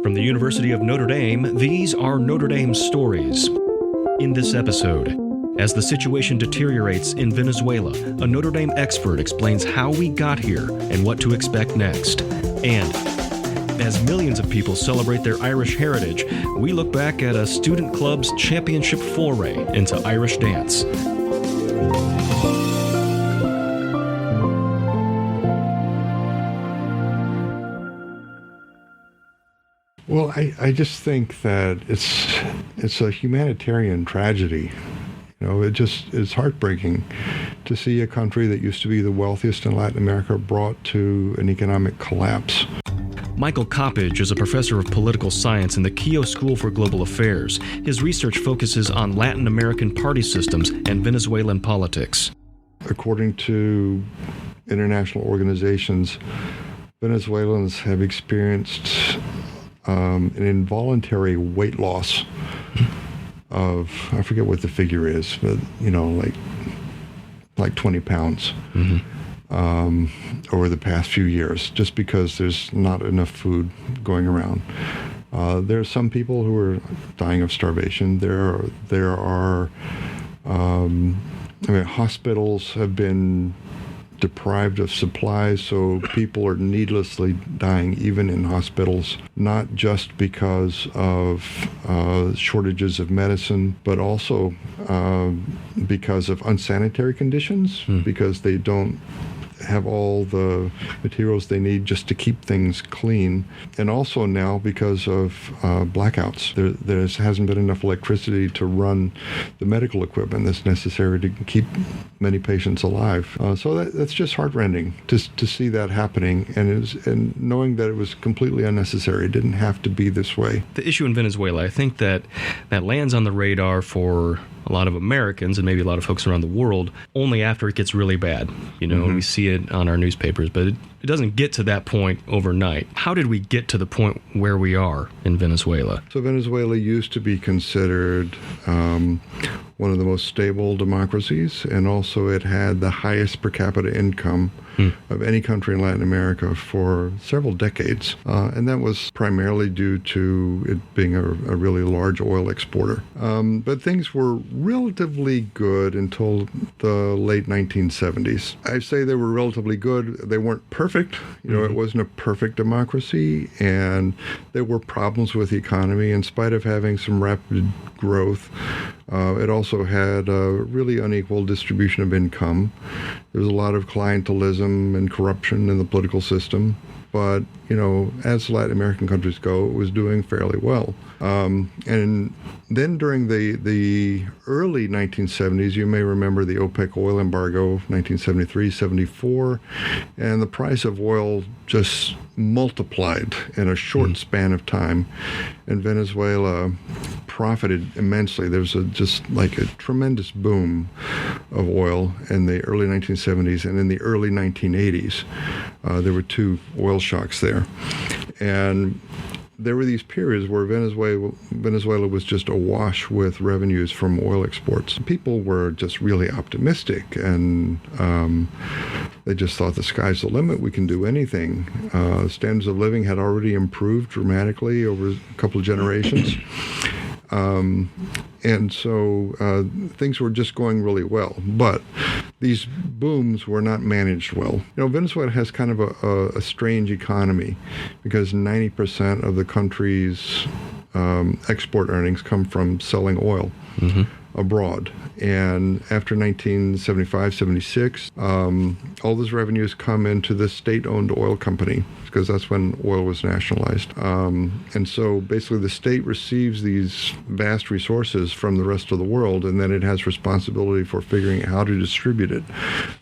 From the University of Notre Dame, these are Notre Dame stories. In this episode, as the situation deteriorates in Venezuela, a Notre Dame expert explains how we got here and what to expect next. And as millions of people celebrate their Irish heritage, we look back at a student club's championship foray into Irish dance. Well, I just think that it's a humanitarian tragedy. You know, it's heartbreaking to see a country that used to be the wealthiest in Latin America brought to an economic collapse. Michael Coppedge is a professor of political science in the Keough School for Global Affairs. His research focuses on Latin American party systems and Venezuelan politics. According to international organizations, Venezuelans have experienced an involuntary weight loss of, I forget what the figure is, but, you know, like 20 pounds over the past few years, just because there's not enough food going around. There are some people who are dying of starvation. There are hospitals have been deprived of supplies, so people are needlessly dying even in hospitals, not just because of shortages of medicine, but also because of unsanitary conditions, because they don't have all the materials they need just to keep things clean, and also now because of blackouts. There hasn't been enough electricity to run the medical equipment that's necessary to keep many patients alive. So that's just heartrending to see that happening, and knowing that it was completely unnecessary. It didn't have to be this way. The issue in Venezuela, I think that lands on the radar for a lot of Americans and maybe a lot of folks around the world only after it gets really bad. You know, we see it on our newspapers, but it doesn't get to that point overnight. How did we get to the point where we are in Venezuela? So Venezuela used to be considered one of the most stable democracies, and also it had the highest per capita income of any country in Latin America for several decades. And that was primarily due to it being a really large oil exporter. But things were relatively good until the late 1970s. I say they were relatively good. They weren't perfect. You know, it wasn't a perfect democracy, and there were problems with the economy. In spite of having some rapid growth, it also had a really unequal distribution of income. There was a lot of clientelism and corruption in the political system. But, you know, as Latin American countries go, it was doing fairly well. And then during the early 1970s, you may remember the OPEC oil embargo, 1973-74, and the price of oil just multiplied in a short span of time, and Venezuela profited immensely. There was just a tremendous boom of oil in the early 1970s, and in the early 1980s, there were two oil shocks there. And there were these periods where Venezuela was just awash with revenues from oil exports. People were just really optimistic, and they just thought the sky's the limit. We can do anything. Standards of living had already improved dramatically over a couple of generations. And so things were just going really well. But these booms were not managed well. You know, Venezuela has kind of a strange economy, because 90% of the country's export earnings come from selling oil abroad. And after 1975-76, all those revenues come into the state-owned oil company, because that's when oil was nationalized. And so basically the state receives these vast resources from the rest of the world, and then it has responsibility for figuring out how to distribute it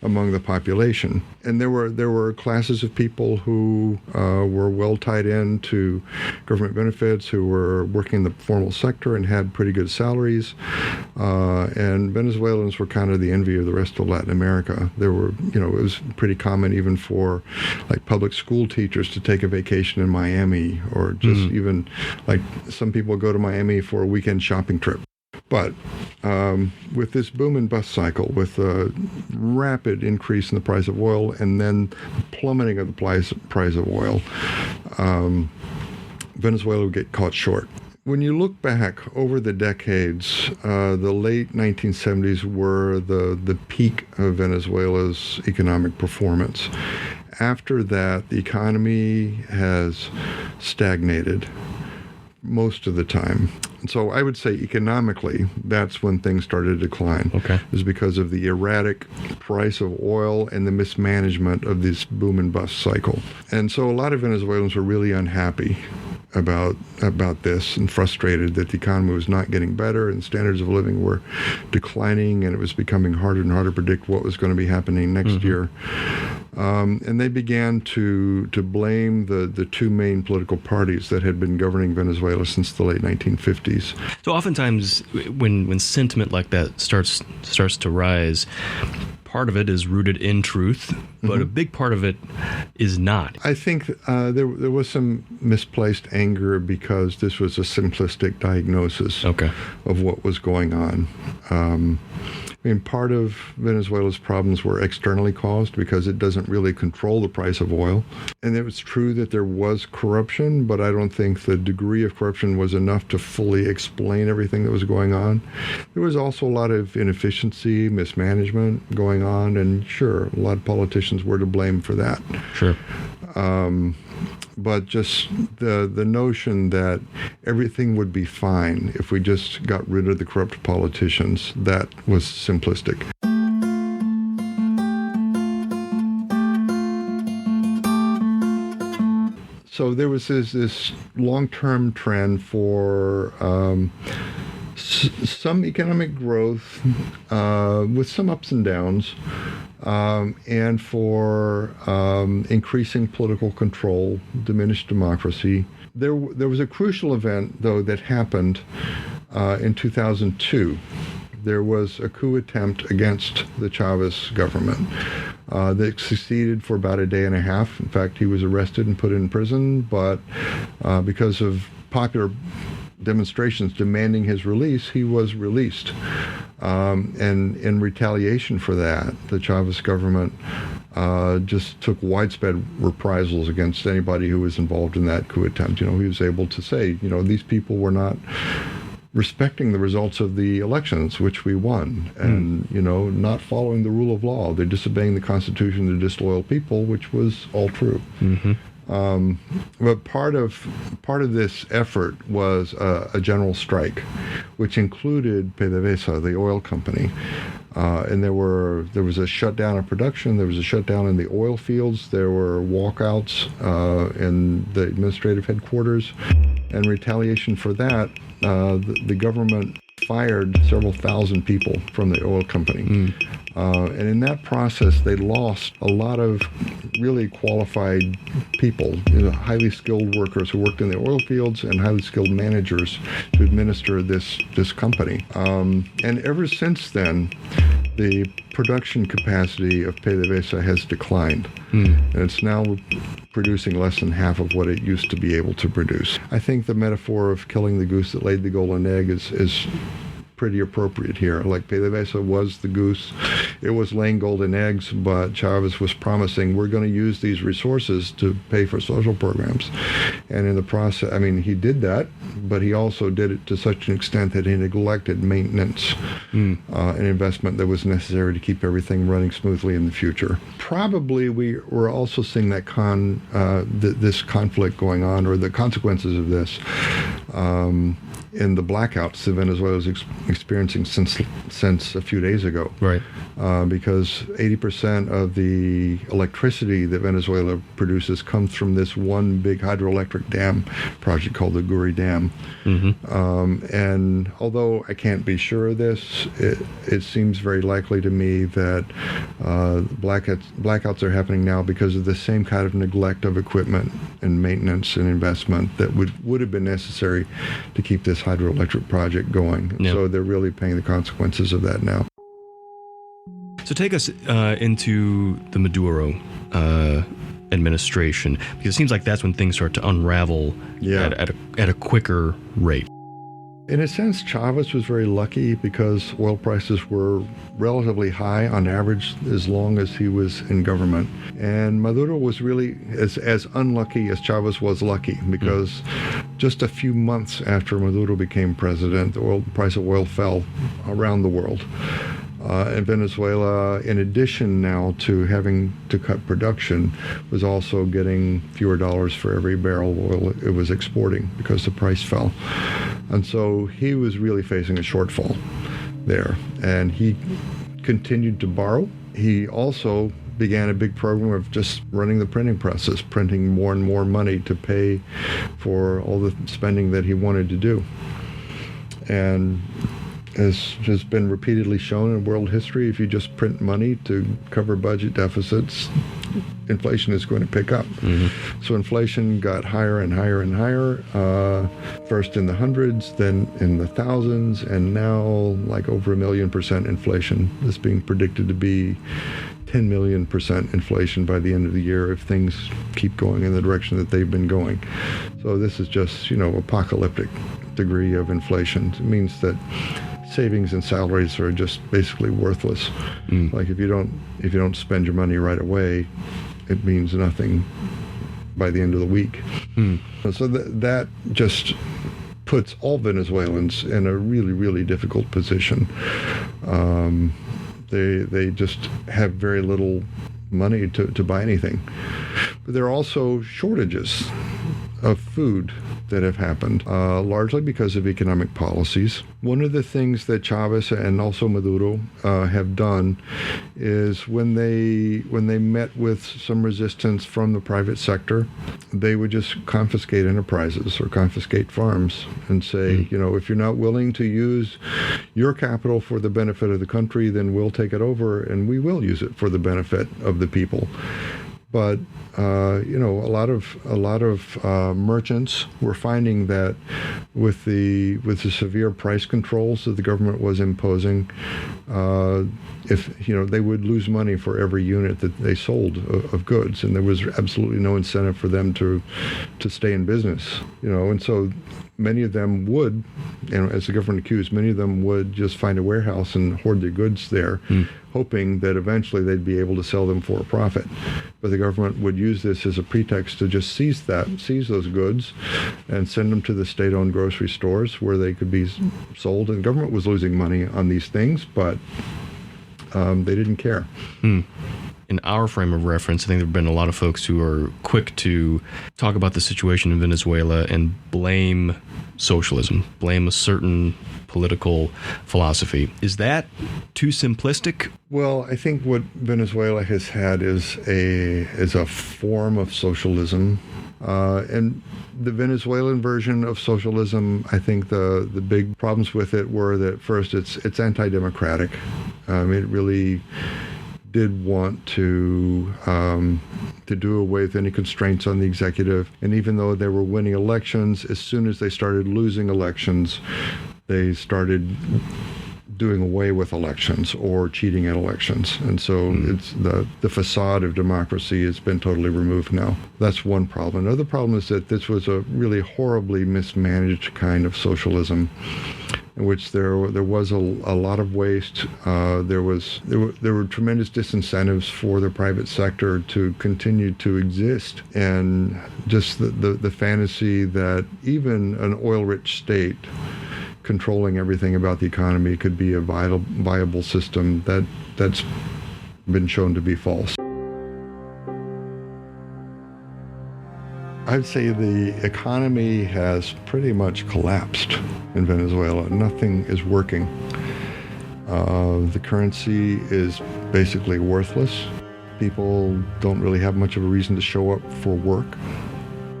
among the population. And there were classes of people who were well tied into government benefits, who were working in the formal sector and had pretty good salaries. And Venezuelans were kind of the envy of the rest of Latin America. There were, you know, it was pretty common even for like public school teachers to take a vacation in Miami, or just even like some people go to Miami for a weekend shopping trip. But with this boom and bust cycle, with a rapid increase in the price of oil and then plummeting of the price of oil, Venezuela would get caught short. When you look back over the decades, the late 1970s were the peak of Venezuela's economic performance. After that, the economy has stagnated most of the time. And so I would say economically, that's when things started to decline. Okay. It was because of the erratic price of oil and the mismanagement of this boom and bust cycle. And so a lot of Venezuelans were really unhappy about this and frustrated that the economy was not getting better and standards of living were declining, and it was becoming harder and harder to predict what was going to be happening next year. And they began to blame the two main political parties that had been governing Venezuela since the late 1950s. So oftentimes when sentiment like that starts to rise, part of it is rooted in truth, but a big part of it is not. I think there was some misplaced anger because this was a simplistic diagnosis of what was going on. I mean, part of Venezuela's problems were externally caused because it doesn't really control the price of oil. And it was true that there was corruption, but I don't think the degree of corruption was enough to fully explain everything that was going on. There was also a lot of inefficiency, mismanagement going on, and sure, a lot of politicians were to blame for that. Sure. But just the notion that everything would be fine if we just got rid of the corrupt politicians, that was simplistic. So there was this long-term trend for some economic growth with some ups and downs, and for increasing political control, diminished democracy. There was a crucial event, though, that happened in 2002. There was a coup attempt against the Chavez government that succeeded for about a day and a half. In fact, he was arrested and put in prison, but because of popular demonstrations demanding his release, he was released. And in retaliation for that, the Chavez government just took widespread reprisals against anybody who was involved in that coup attempt. He was able to say, these people were not respecting the results of the elections, which we won, and not following the rule of law. They're disobeying the Constitution. They're disloyal people, which was all true. But part of this effort was a general strike, which included PDVSA, the oil company, and there was a shutdown of production. There was a shutdown in the oil fields. There were walkouts in the administrative headquarters. And retaliation for that, the government fired several thousand people from the oil company. And in that process, they lost a lot of really qualified people, highly skilled workers who worked in the oil fields and highly skilled managers to administer this company. And ever since then, the production capacity of PDVSA has declined. And it's now producing less than half of what it used to be able to produce. I think the metaphor of killing the goose that laid the golden egg is pretty appropriate here. Like PDVSA was the goose. It was laying golden eggs, but Chavez was promising, we're going to use these resources to pay for social programs. And in the process, he did that, but he also did it to such an extent that he neglected maintenance and investment that was necessary to keep everything running smoothly in the future. Probably we were also seeing that this conflict going on, or the consequences of this, in the blackouts that Venezuela was experiencing since a few days ago. Right. Because 80% of the electricity that Venezuela produces comes from this one big hydroelectric dam project called the Guri Dam. And although I can't be sure of this, it seems very likely to me that blackouts are happening now because of the same kind of neglect of equipment and maintenance and investment that would have been necessary to keep this hydroelectric project going. Yep. So they're really paying the consequences of that now. So take us into the Maduro administration, because it seems like that's when things start to unravel at a quicker rate. In a sense, Chavez was very lucky because oil prices were relatively high on average as long as he was in government. And Maduro was really as unlucky as Chavez was lucky because just a few months after Maduro became president, the price of oil fell around the world. And Venezuela, in addition now to having to cut production, was also getting fewer dollars for every barrel of oil it was exporting because the price fell. And so he was really facing a shortfall there. And he continued to borrow. He also began a big program of just running the printing presses, printing more and more money to pay for all the spending that he wanted to do. And as has been repeatedly shown in world history, if you just print money to cover budget deficits, inflation is going to pick up. Mm-hmm. So inflation got higher and higher and higher, first in the hundreds, then in the thousands, and now like over 1,000,000% inflation is being predicted to be 10 million% inflation by the end of the year if things keep going in the direction that they've been going. So this is just, apocalyptic degree of inflation. It means that savings and salaries are just basically worthless. Like if you don't spend your money right away, it means nothing by the end of the week. So that just puts all Venezuelans in a really, really difficult position. They just have very little money to buy anything. But there are also shortages of food that have happened, largely because of economic policies. One of the things that Chavez and also Maduro have done is when they met with some resistance from the private sector, they would just confiscate enterprises or confiscate farms and say, if you're not willing to use your capital for the benefit of the country, then we'll take it over and we will use it for the benefit of the people. But a lot of merchants were finding that with the severe price controls that the government was imposing, they would lose money for every unit that they sold of goods, and there was absolutely no incentive for them to stay in business. And so many of them would, as the government accused, many of them would just find a warehouse and hoard their goods there, hoping that eventually they'd be able to sell them for a profit. But the government would use this as a pretext to just seize those goods and send them to the state-owned grocery stores where they could be sold. And the government was losing money on these things, but they didn't care. In our frame of reference, I think there have been a lot of folks who are quick to talk about the situation in Venezuela and blame socialism, blame a certain political philosophy. Is that too simplistic? Well, I think what Venezuela has had is a form of socialism. And the Venezuelan version of socialism, I think the big problems with it were that first it's anti-democratic. It really did want to do away with any constraints on the executive. And even though they were winning elections, as soon as they started losing elections, they started doing away with elections or cheating at elections. And so it's the facade of democracy has been totally removed now. That's one problem. Another problem is that this was a really horribly mismanaged kind of socialism, in which there was a lot of waste. There were tremendous disincentives for the private sector to continue to exist, and just the fantasy that even an oil-rich state controlling everything about the economy could be a viable system that's been shown to be false. I'd say the economy has pretty much collapsed in Venezuela. Nothing is working. The currency is basically worthless. People don't really have much of a reason to show up for work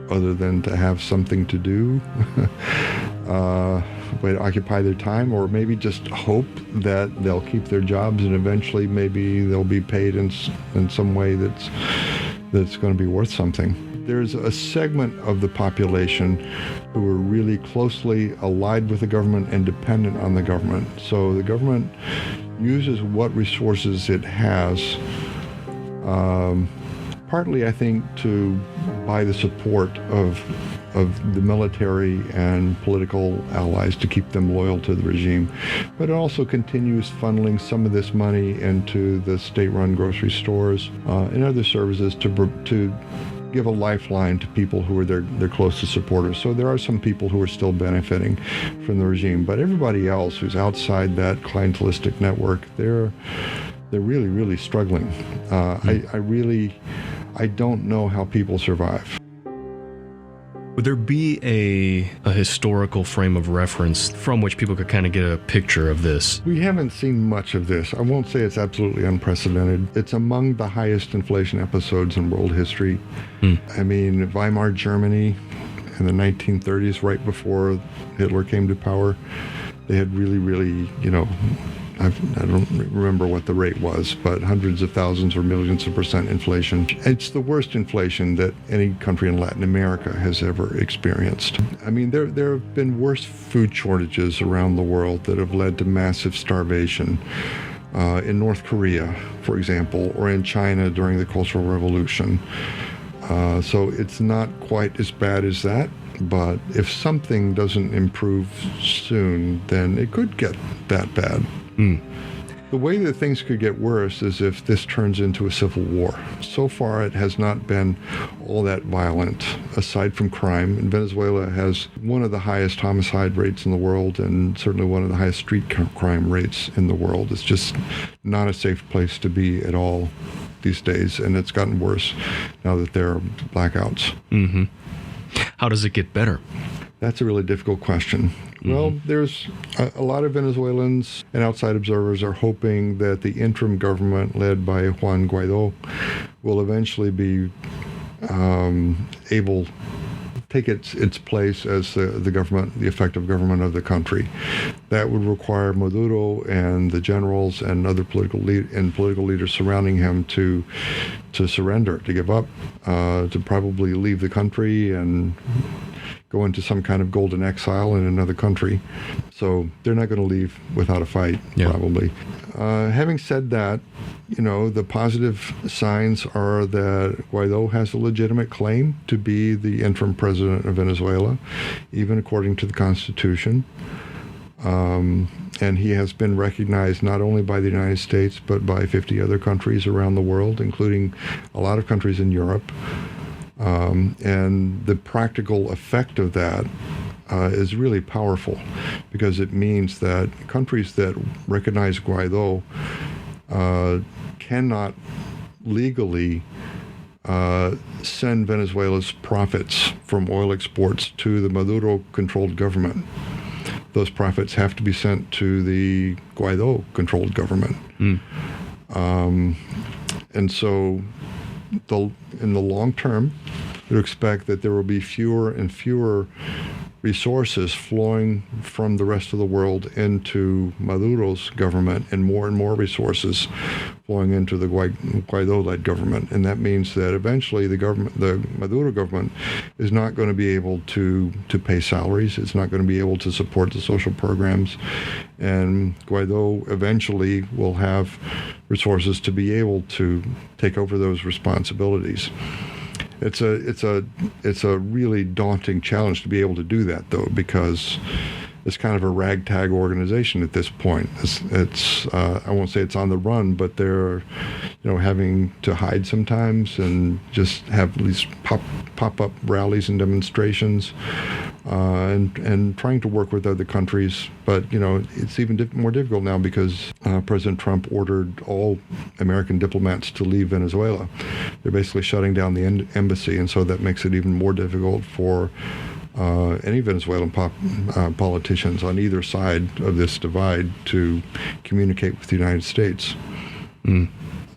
other than to have something to do, way to occupy their time, or maybe just hope that they'll keep their jobs and eventually maybe they'll be paid in some way that's going to be worth something. There's a segment of the population who are really closely allied with the government and dependent on the government. So the government uses what resources it has, partly, I think, to buy the support of the military and political allies to keep them loyal to the regime. But it also continues funneling some of this money into the state-run grocery stores and other services to give a lifeline to people who are their closest supporters. So there are some people who are still benefiting from the regime, but everybody else who's outside that clientelistic network, they're really, really struggling. I don't know how people survive. Would there be a historical frame of reference from which people could kind of get a picture of this? We haven't seen much of this. I won't say it's absolutely unprecedented. It's among the highest inflation episodes in world history. I mean, Weimar Germany in the 1930s, right before Hitler came to power, they had really, really, I don't remember what the rate was, but hundreds of thousands or millions of percent inflation. It's the worst inflation that any country in Latin America has ever experienced. I mean, there have been worse food shortages around the world that have led to massive starvation. In North Korea, for example, or in China during the Cultural Revolution. So it's not quite as bad as that. But if something doesn't improve soon, then it could get that bad. The way that things could get worse is if this turns into a civil war. So far, it has not been all that violent, aside from crime. And Venezuela has one of the highest homicide rates in the world and certainly one of the highest street crime rates in the world. It's just not a safe place to be at all these days, and it's gotten worse now that there are blackouts. Mm-hmm. How does it get better? That's a really difficult question. Well, there's a lot of Venezuelans and outside observers are hoping that the interim government led by Juan Guaido will eventually be able to take its place as the government, the effective government of the country. That would require Maduro and the generals and other political leaders surrounding him to surrender, to give up, to probably leave the country and go into some kind of golden exile in another country. So they're not going to leave without a fight, probably. Having said that, the positive signs are that Guaido has a legitimate claim to be the interim president of Venezuela, even according to the Constitution. And he has been recognized not only by the United States, but by 50 other countries around the world, including a lot of countries in Europe. And the practical effect of that is really powerful, because it means that countries that recognize Guaido cannot legally send Venezuela's profits from oil exports to the Maduro-controlled government. Those profits have to be sent to the Guaido-controlled government. And so in the long term, we expect that there will be fewer and fewer resources flowing from the rest of the world into Maduro's government and more resources flowing into the Guaido-led government. And that means that eventually the Maduro government is not going to be able to pay salaries. It's not going to be able to support the social programs. And Guaido eventually will have resources to be able to take over those responsibilities. It's a really daunting challenge to be able to do that, though, because it's kind of a ragtag organization at this point. It's I won't say it's on the run, but they're having to hide sometimes and just have these pop up rallies and demonstrations, and trying to work with other countries. But it's even more difficult now because President Trump ordered all American diplomats to leave Venezuela. They're basically shutting down the embassy, and so that makes it even more difficult for any Venezuelan politicians on either side of this divide to communicate with the United States.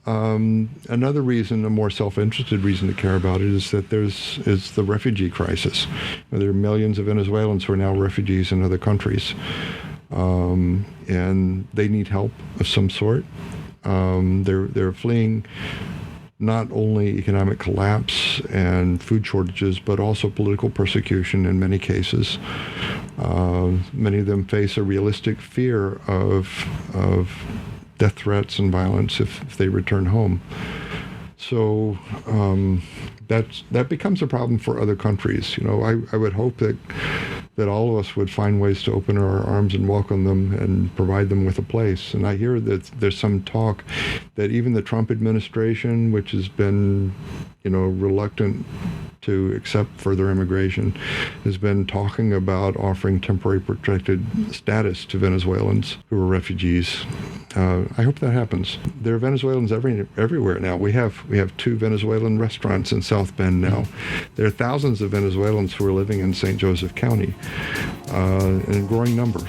Another reason, a more self-interested reason to care about it, is that is the refugee crisis. There are millions of Venezuelans who are now refugees in other countries, and they need help of some sort. They're fleeing not only economic collapse and food shortages, but also political persecution in many cases. Many of them face a realistic fear of death threats and violence if they return home. So that becomes a problem for other countries. I would hope that all of us would find ways to open our arms and welcome them and provide them with a place. And I hear that there's some talk that even the Trump administration, which has been, reluctant to accept further immigration, has been talking about offering temporary protected status to Venezuelans who are refugees. I hope that happens. There are Venezuelans everywhere now. We have 2 Venezuelan restaurants in South Bend now. There are thousands of Venezuelans who are living in St. Joseph County, in a growing number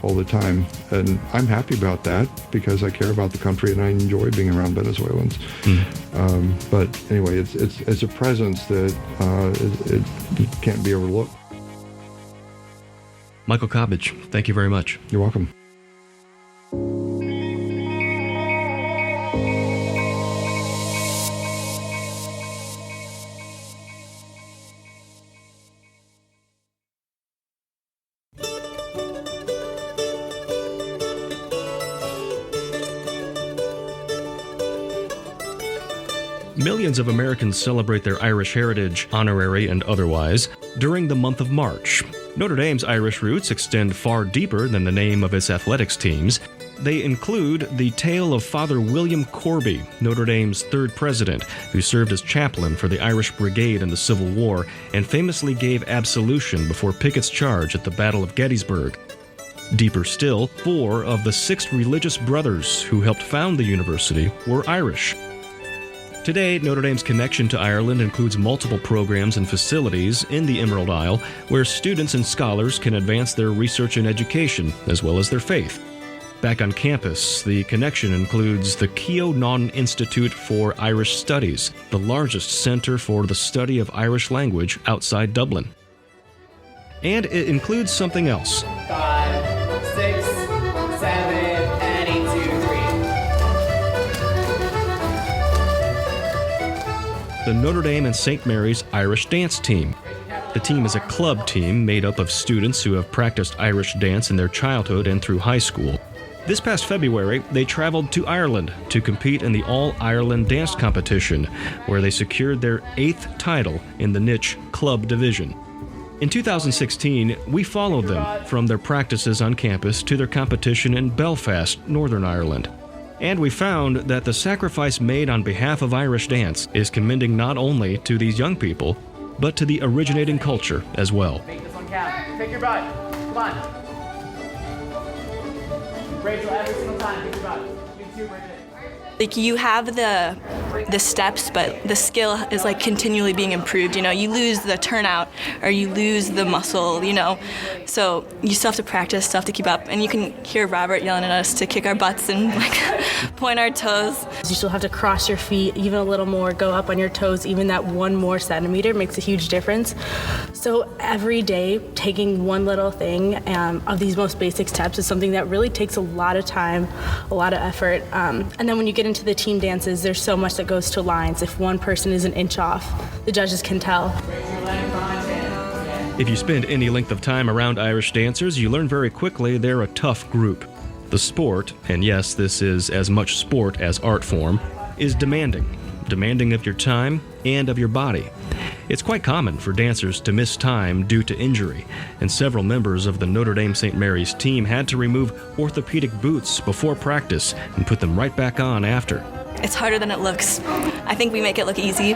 all the time. And I'm happy about that because I care about the country and I enjoy being around Venezuelans. But anyway, it's a presence that it can't be overlooked. Michael Coppedge, thank you very much. You're welcome. Millions of Americans celebrate their Irish heritage, honorary and otherwise, during the month of March. Notre Dame's Irish roots extend far deeper than the name of its athletics teams. They include the tale of Father William Corby, Notre Dame's 3rd president, who served as chaplain for the Irish Brigade in the Civil War and famously gave absolution before Pickett's charge at the Battle of Gettysburg. Deeper still, 4 of the 6 religious brothers who helped found the university were Irish. Today, Notre Dame's connection to Ireland includes multiple programs and facilities in the Emerald Isle where students and scholars can advance their research and education, as well as their faith. Back on campus, the connection includes the Keough Institute for Irish Studies, the largest center for the study of Irish language outside Dublin. And it includes something else. 5, 6, 7, and 8, 2, 3. The Notre Dame and St. Mary's Irish Dance Team. The team is a club team made up of students who have practiced Irish dance in their childhood and through high school. This past February, they traveled to Ireland to compete in the All-Ireland Dance Competition, where they secured their 8th title in the niche club division. In 2016, we followed them from their practices on campus to their competition in Belfast, Northern Ireland. And we found that the sacrifice made on behalf of Irish dance is commending not only to these young people, but to the originating culture as well. Make this one count. Pick your butt. Come on. Rachel, every single time, pick your butt. You too, Bridget. Like, you have the steps, but the skill is like continually being improved. You lose the turnout or you lose the muscle, so you still have to practice, still have to keep up. And you can hear Robert yelling at us to kick our butts and point our toes. You still have to cross your feet even a little more, go up on your toes. Even that 1 more centimeter makes a huge difference. So every day, taking one little thing of these most basic steps is something that really takes a lot of time, a lot of effort. And then when you get into the team dances, there's so much that goes to lines. If one person is an inch off, the judges can tell. If you spend any length of time around Irish dancers, you learn very quickly they're a tough group. The sport, and yes, this is as much sport as art form, is demanding of your time and of your body. It's quite common for dancers to miss time due to injury, and several members of the Notre Dame St. Mary's team had to remove orthopedic boots before practice and put them right back on after. It's harder than it looks. I think we make it look easy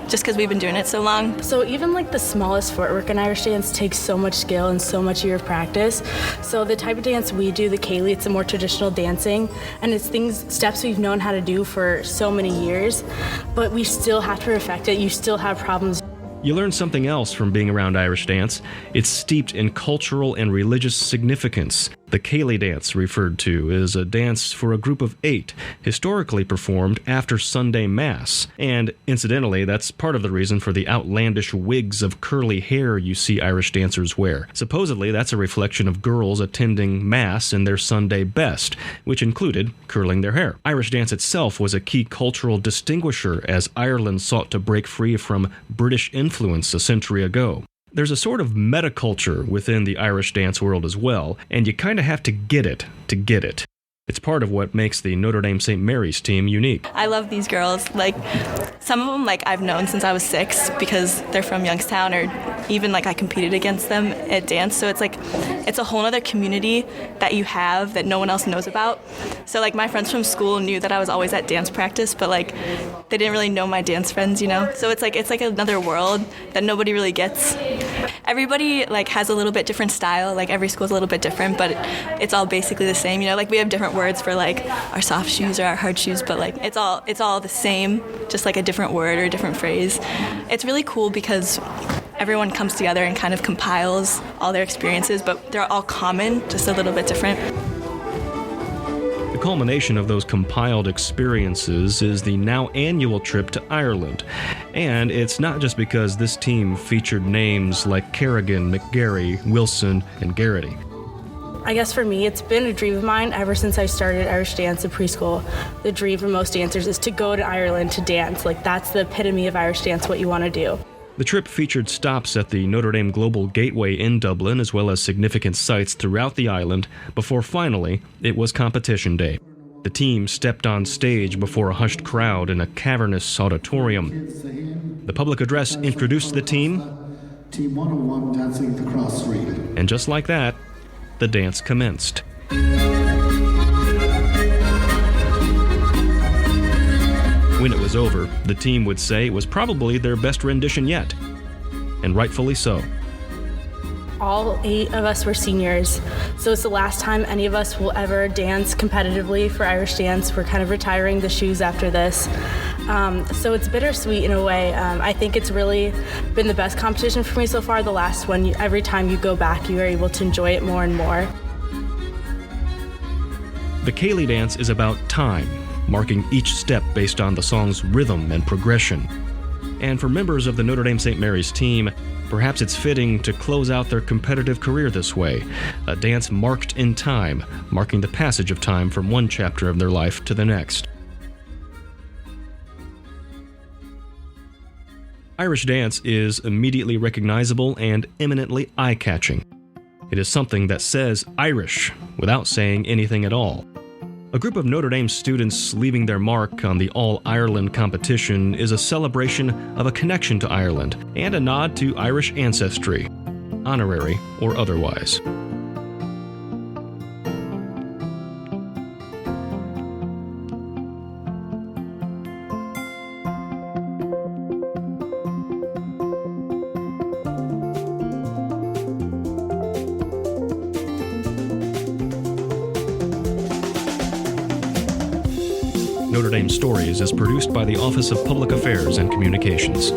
just because we've been doing it so long. So even like the smallest footwork in Irish dance takes so much skill and so much year of practice. So the type of dance we do, the Keough, it's a more traditional dancing, and it's steps we've known how to do for so many years, but we still have to perfect it. You still have problems. You learn something else from being around Irish dance. It's steeped in cultural and religious significance. The Keough dance, referred to, is a dance for a group of 8, historically performed after Sunday Mass. And incidentally, that's part of the reason for the outlandish wigs of curly hair you see Irish dancers wear. Supposedly, that's a reflection of girls attending Mass in their Sunday best, which included curling their hair. Irish dance itself was a key cultural distinguisher as Ireland sought to break free from British influence a century ago. There's a sort of metaculture within the Irish dance world as well, and you kind of have to get it to get it. It's part of what makes the Notre Dame St. Mary's team unique. I love these girls. Like, some of them, like, I've known since I was 6 because they're from Youngstown, or even, like, I competed against them at dance. So it's, like, it's a whole other community that you have that no one else knows about. So, like, my friends from school knew that I was always at dance practice, but, like, they didn't really know my dance friends, you know? So it's like another world that nobody really gets. Everybody, like, has a little bit different style. Like, every school's a little bit different, but it's all basically the same, you know? Like, we have different words for, like, our soft shoes or our hard shoes, but, like, it's all the same, just like a different word or a different phrase. It's really cool because everyone comes together and kind of compiles all their experiences, but they're all common, just a little bit different. The culmination of those compiled experiences is the now annual trip to Ireland. And it's not just because this team featured names like Kerrigan, McGarry, Wilson, and Garrity. I guess for me, it's been a dream of mine ever since I started Irish dance in preschool. The dream for most dancers is to go to Ireland to dance. Like, that's the epitome of Irish dance, what you want to do. The trip featured stops at the Notre Dame Global Gateway in Dublin, as well as significant sites throughout the island, before finally it was competition day. The team stepped on stage before a hushed crowd in a cavernous auditorium. The public address introduced the team, Team 101 dancing the cross reel. And just like that, the dance commenced. When it was over, the team would say it was probably their best rendition yet, and rightfully so. All 8 of us were seniors, so it's the last time any of us will ever dance competitively for Irish dance. We're kind of retiring the shoes after this. So it's bittersweet in a way. I think it's really been the best competition for me so far. The last one, every time you go back, you are able to enjoy it more and more. The Keough dance is about time, marking each step based on the song's rhythm and progression. And for members of the Notre Dame St. Mary's team, perhaps it's fitting to close out their competitive career this way, a dance marked in time, marking the passage of time from one chapter of their life to the next. Irish dance is immediately recognizable and eminently eye-catching. It is something that says Irish without saying anything at all. A group of Notre Dame students leaving their mark on the All-Ireland competition is a celebration of a connection to Ireland and a nod to Irish ancestry, honorary or otherwise. Notre Dame Stories is produced by the Office of Public Affairs and Communications.